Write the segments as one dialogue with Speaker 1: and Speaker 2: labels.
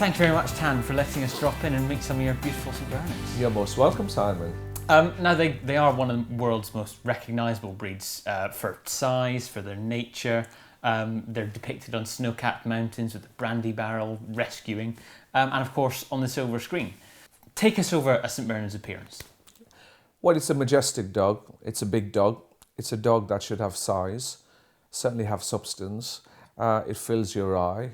Speaker 1: Thank you very much, Tan, for letting us drop in and meet some of your beautiful St Bernards.
Speaker 2: You're most welcome, Simon.
Speaker 1: Now, they are one of the world's most recognisable breeds for size, for their nature. They're depicted on snow-capped mountains with the brandy barrel rescuing, and of course on the silver screen. Take us over a St Bernard's appearance.
Speaker 2: Well, it's a majestic dog. It's a big dog. It's a dog that should have size, certainly have substance. It fills your eye.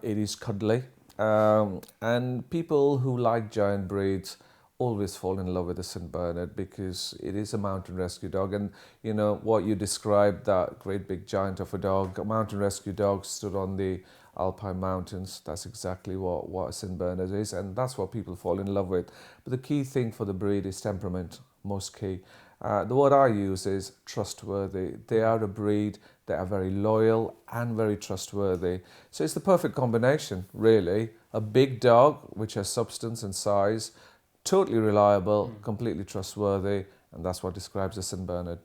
Speaker 2: It is cuddly. And people who like giant breeds always fall in love with the St Bernard because it is a mountain rescue dog. And you know what you described, that great big giant of a dog, a mountain rescue dog stood on the Alpine mountains. That's exactly what a St Bernard is, and that's what people fall in love with. But the key thing for the breed is temperament, most key. The word I use is trustworthy. They are a breed that are very loyal and very trustworthy. So it's the perfect combination, really. A big dog, which has substance and size, totally reliable, completely trustworthy, and that's what describes a St Bernard.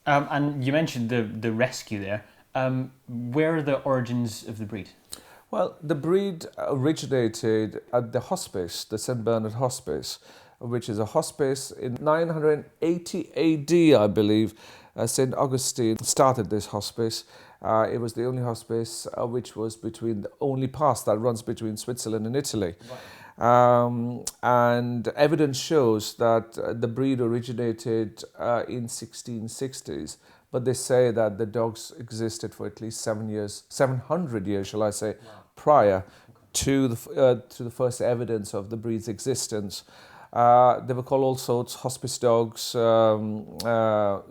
Speaker 1: And you mentioned the rescue there. Where are the origins of the breed?
Speaker 2: Well, the breed originated at the hospice, the St Bernard Hospice, which is a hospice in 980 AD, I believe. St Augustine started this hospice. It was the only hospice which was between the only pass that runs between Switzerland and Italy. Right. And evidence shows that the breed originated in 1660s, but they say that the dogs existed for at least 700 years, shall I say, wow, prior to the first evidence of the breed's existence. They were called all sorts, hospice dogs,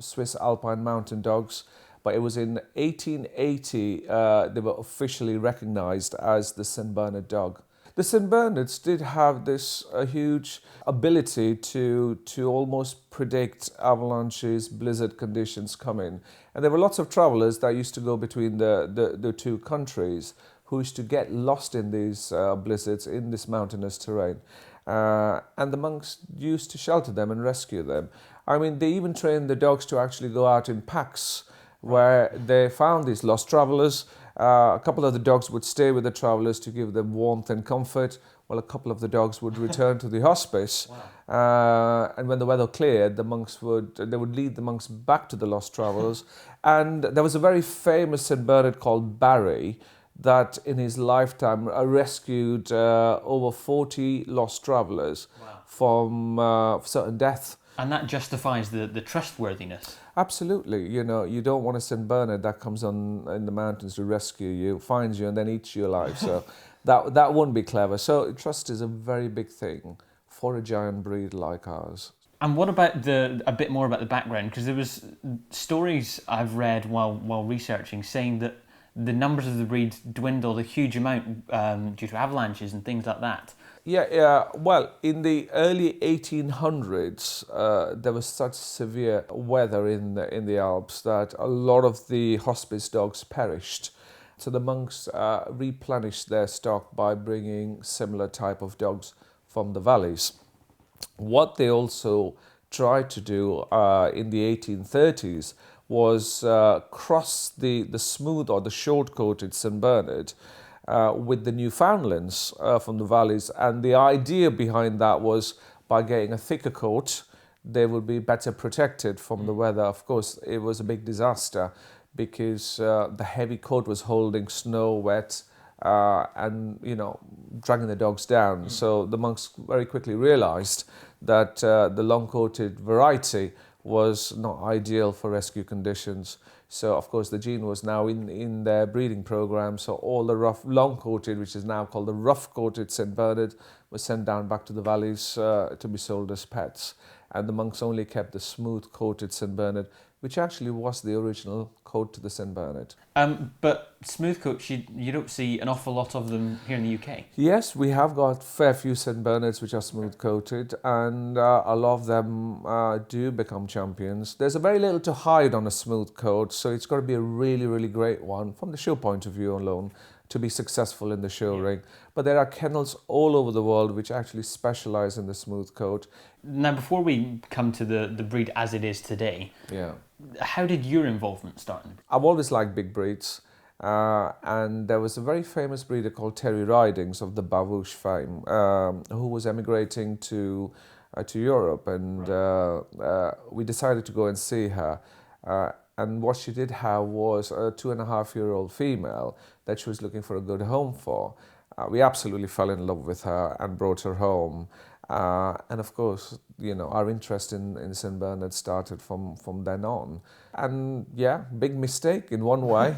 Speaker 2: Swiss Alpine mountain dogs, but it was in 1880 they were officially recognized as the St Bernard dog. The St Bernards did have this huge ability to almost predict avalanches, blizzard conditions coming. And there were lots of travelers that used to go between the two countries who used to get lost in these blizzards, in this mountainous terrain. And the monks used to shelter them and rescue them. I mean, they even trained the dogs to actually go out in packs where they found these lost travelers. A couple of the dogs would stay with the travelers to give them warmth and comfort, while a couple of the dogs would return to the hospice. Wow. And when the weather cleared, they would lead the monks back to the lost travelers. And there was a very famous St Bernard called Barry that in his lifetime rescued over 40 lost travelers. Wow. From certain death.
Speaker 1: And that justifies the trustworthiness.
Speaker 2: Absolutely. You know, you don't want a St Bernard that comes on in the mountains to rescue you, finds you, and then eats you alive. So that wouldn't be clever. So trust is a very big thing for a giant breed like ours.
Speaker 1: And what about a bit more about the background? Because there was stories I've read while researching saying that the numbers of the breed dwindled a huge amount due to avalanches and things like that.
Speaker 2: Yeah. Well, in the early 1800s, there was such severe weather in the Alps that a lot of the hospice dogs perished. So the monks replenished their stock by bringing similar type of dogs from the valleys. What they also tried to do in the 1830s was cross the smooth or the short-coated St Bernard with the Newfoundlands from the valleys. And the idea behind that was by getting a thicker coat, they would be better protected from the weather. Of course, it was a big disaster because the heavy coat was holding snow, wet, and, you know, dragging the dogs down. So the monks very quickly realized that the long-coated variety was not ideal for rescue conditions. So, of course, the gene was now in their breeding program. So all the rough, long-coated, which is now called the rough-coated St Bernard, was sent down back to the valleys to be sold as pets. And the monks only kept the smooth-coated St Bernard, which actually was the original coat to the St Bernard.
Speaker 1: But smooth coats, you don't see an awful lot of them here in the UK.
Speaker 2: Yes, we have got a fair few St Bernards which are smooth-coated, and a lot of them do become champions. There's a very little to hide on a smooth coat, so it's got to be a really, really great one from the show point of view alone to be successful in the show ring. But there are kennels all over the world which actually specialize in the smooth coat.
Speaker 1: Now, before we come to the breed as it is today, how did your involvement start?
Speaker 2: I've always liked big breeds. And there was a very famous breeder called Terry Ridings of the Bavush fame, who was emigrating to Europe, and we decided to go and see her. And what she did have was a 2.5-year-old female that she was looking for a good home for. We absolutely fell in love with her and brought her home. And of course, our interest in St. Bernard started from then on. And yeah, big mistake in one way.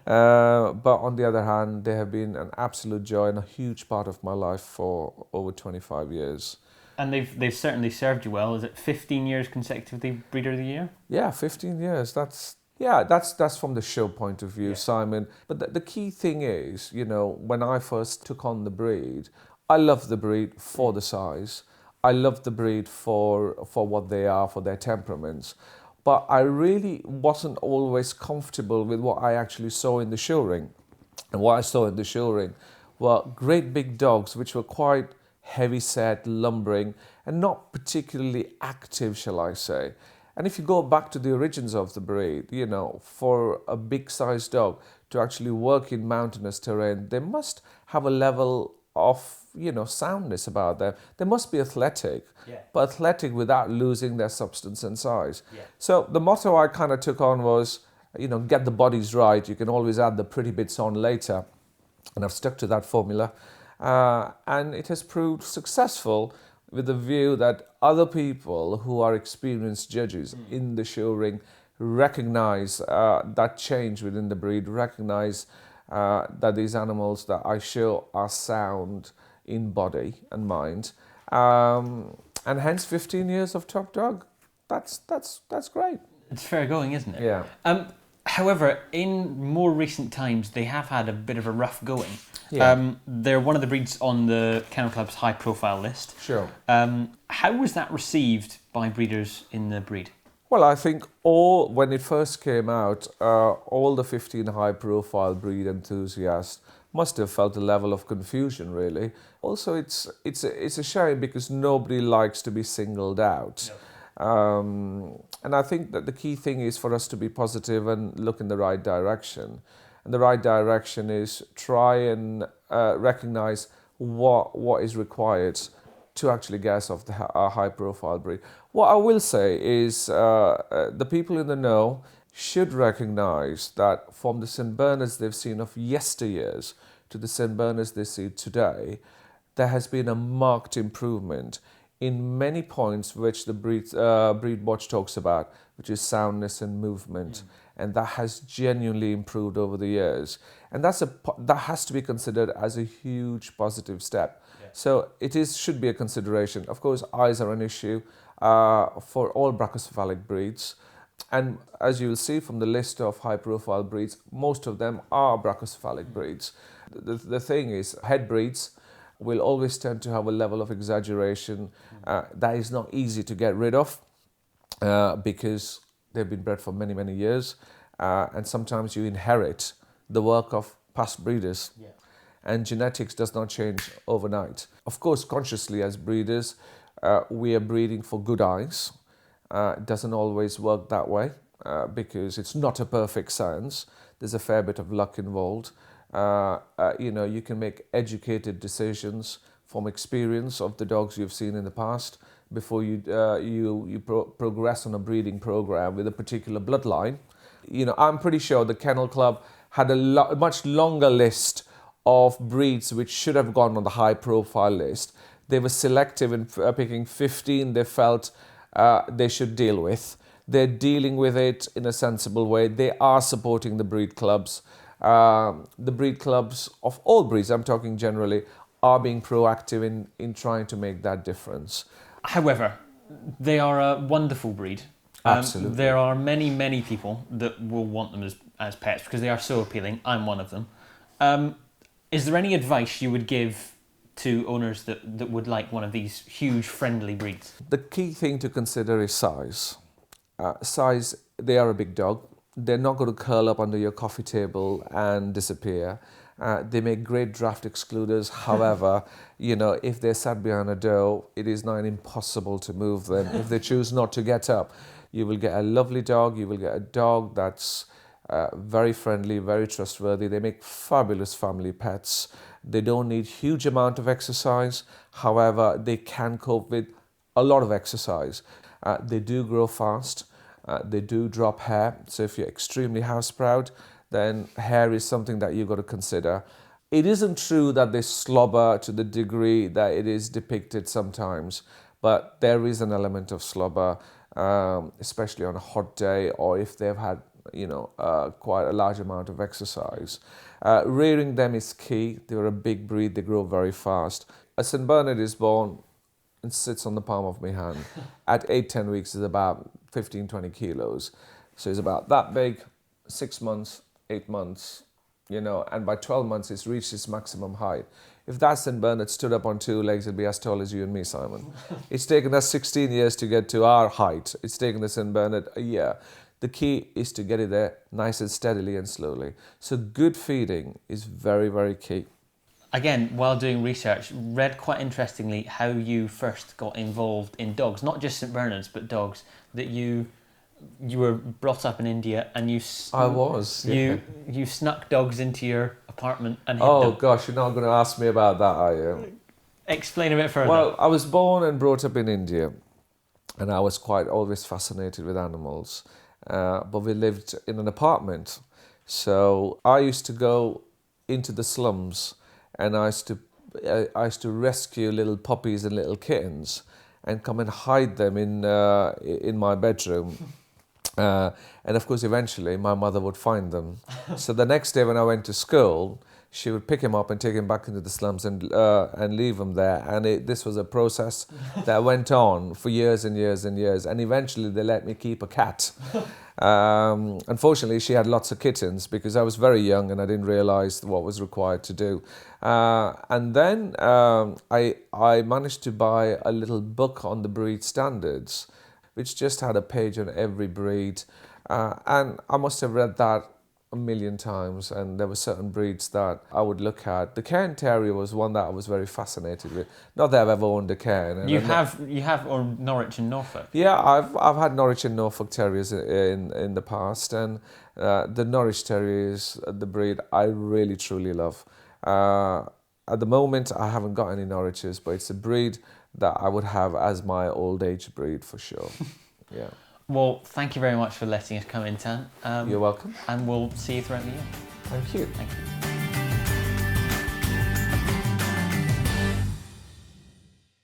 Speaker 2: But on the other hand, they have been an absolute joy and a huge part of my life for over 25 years.
Speaker 1: And they've certainly served you well. Is it 15 years consecutively Breeder of the Year?
Speaker 2: Yeah, 15 years. That's from the show point of view, Simon. But the key thing is, when I first took on the breed, I love the breed for the size. I love the breed for what they are, for their temperaments. But I really wasn't always comfortable with what I actually saw in the show ring. And what I saw in the show ring were great big dogs, which were quite heavy set, lumbering, and not particularly active, shall I say. And if you go back to the origins of the breed, for a big sized dog to actually work in mountainous terrain, they must have a level of, soundness about them. They must be athletic, but athletic without losing their substance and size. Yeah. So the motto I kind of took on was, get the bodies right. You can always add the pretty bits on later. And I've stuck to that formula. And it has proved successful with the view that other people who are experienced judges in the show ring recognize that change within the breed, recognize that these animals that I show are sound in body and mind. And hence 15 years of top dog. That's great.
Speaker 1: It's fair going, isn't it?
Speaker 2: Yeah.
Speaker 1: However, in more recent times, they have had a bit of a rough going.
Speaker 2: Yeah.
Speaker 1: They're one of the breeds on the Kennel Club's high-profile list.
Speaker 2: Sure.
Speaker 1: How was that received by breeders in the breed?
Speaker 2: Well, I think when it first came out, all the 15 high-profile breed enthusiasts must have felt a level of confusion, really. Also, it's a shame because nobody likes to be singled out. No. And I think that the key thing is for us to be positive and look in the right direction. And the right direction is try and recognize what is required to actually gas off a high-profile breed. What I will say is the people in the know should recognize that from the St. Bernards they've seen of yesteryears to the St. Bernards they see today, there has been a marked improvement in many points which the breed watch talks about, which is soundness and movement. And that has genuinely improved over the years. And that has to be considered as a huge positive step. Yeah. So should be a consideration. Of course, eyes are an issue for all brachycephalic breeds. And as you'll see from the list of high-profile breeds, most of them are brachycephalic breeds. The thing is, head breeds will always tend to have a level of exaggeration that is not easy to get rid of because they've been bred for many, many years. And sometimes you inherit the work of past breeders. Yeah. And genetics does not change overnight. Of course, consciously as breeders, we are breeding for good eyes. It doesn't always work that way because it's not a perfect science. There's a fair bit of luck involved. You can make educated decisions from experience of the dogs you've seen in the past before you progress on a breeding program with a particular bloodline. I'm pretty sure the Kennel Club had a much longer list of breeds which should have gone on the high-profile list. They were selective in picking 15 they felt they should deal with. They're dealing with it in a sensible way. They are supporting the breed clubs. The breed clubs of all breeds, I'm talking generally, are being proactive in trying to make that difference.
Speaker 1: However, they are a wonderful breed.
Speaker 2: Absolutely.
Speaker 1: There are many, many people that will want them as pets because they are so appealing. I'm one of them. Is there any advice you would give to owners that would like one of these huge, friendly breeds?
Speaker 2: The key thing to consider is size. Size, they are a big dog. They're not going to curl up under your coffee table and disappear. They make great draft excluders. However, if they're sat behind a door, it is nigh impossible to move them. If they choose not to get up, you will get a lovely dog. You will get a dog that's very friendly, very trustworthy. They make fabulous family pets. They don't need huge amount of exercise. However, they can cope with a lot of exercise. They do grow fast. They do drop hair. So if you're extremely house proud, then hair is something that you've got to consider. It isn't true that they slobber to the degree that it is depicted sometimes, but there is an element of slobber, especially on a hot day or if they've had, quite a large amount of exercise. Rearing them is key. They're a big breed. They grow very fast. A St. Bernard is born and sits on the palm of my hand. At 8-10 weeks is about 15-20 kilos. So it's about that big, 6 months, 8 months, and by 12 months it's reached its maximum height. If that St. Bernard stood up on 2 legs, it'd be as tall as you and me, Simon. It's taken us 16 years to get to our height. It's taken the St. Bernard a year. The key is to get it there nice and steadily and slowly. So good feeding is very, very key.
Speaker 1: Again, while doing research, read quite interestingly how you first got involved in dogs, not just St. Bernards, but dogs, that you were brought up in India and you snuck dogs into your apartment and hid them.
Speaker 2: Oh gosh, you're not going to ask me about that, are you?
Speaker 1: Explain a bit further.
Speaker 2: Well, I was born and brought up in India, and I was quite always fascinated with animals, but we lived in an apartment. So I used to go into the slums and I used to rescue little puppies and little kittens and come and hide them in my bedroom. And of course, eventually, my mother would find them. So the next day when I went to school, she would pick him up and take him back into the slums and leave him there. And this was a process that went on for years and years and years. And eventually, they let me keep a cat. Unfortunately, she had lots of kittens because I was very young and I didn't realize what was required to do. And then I managed to buy a little book on the breed standards, which just had a page on every breed. And I must have read that a million times, and there were certain breeds that I would look at. The Cairn Terrier was one that I was very fascinated with. Not that I've ever owned a Cairn.
Speaker 1: You have or Norwich and Norfolk?
Speaker 2: Yeah, I've had Norwich and Norfolk Terriers in the past, and the Norwich Terrier is the breed I really truly love. At the moment, I haven't got any Norwiches, but it's a breed that I would have as my old age breed for sure. Yeah.
Speaker 1: Well, thank you very much for letting us come in, Tan.
Speaker 2: You're welcome.
Speaker 1: And we'll see you throughout the year.
Speaker 2: Thank you.
Speaker 1: Thank you.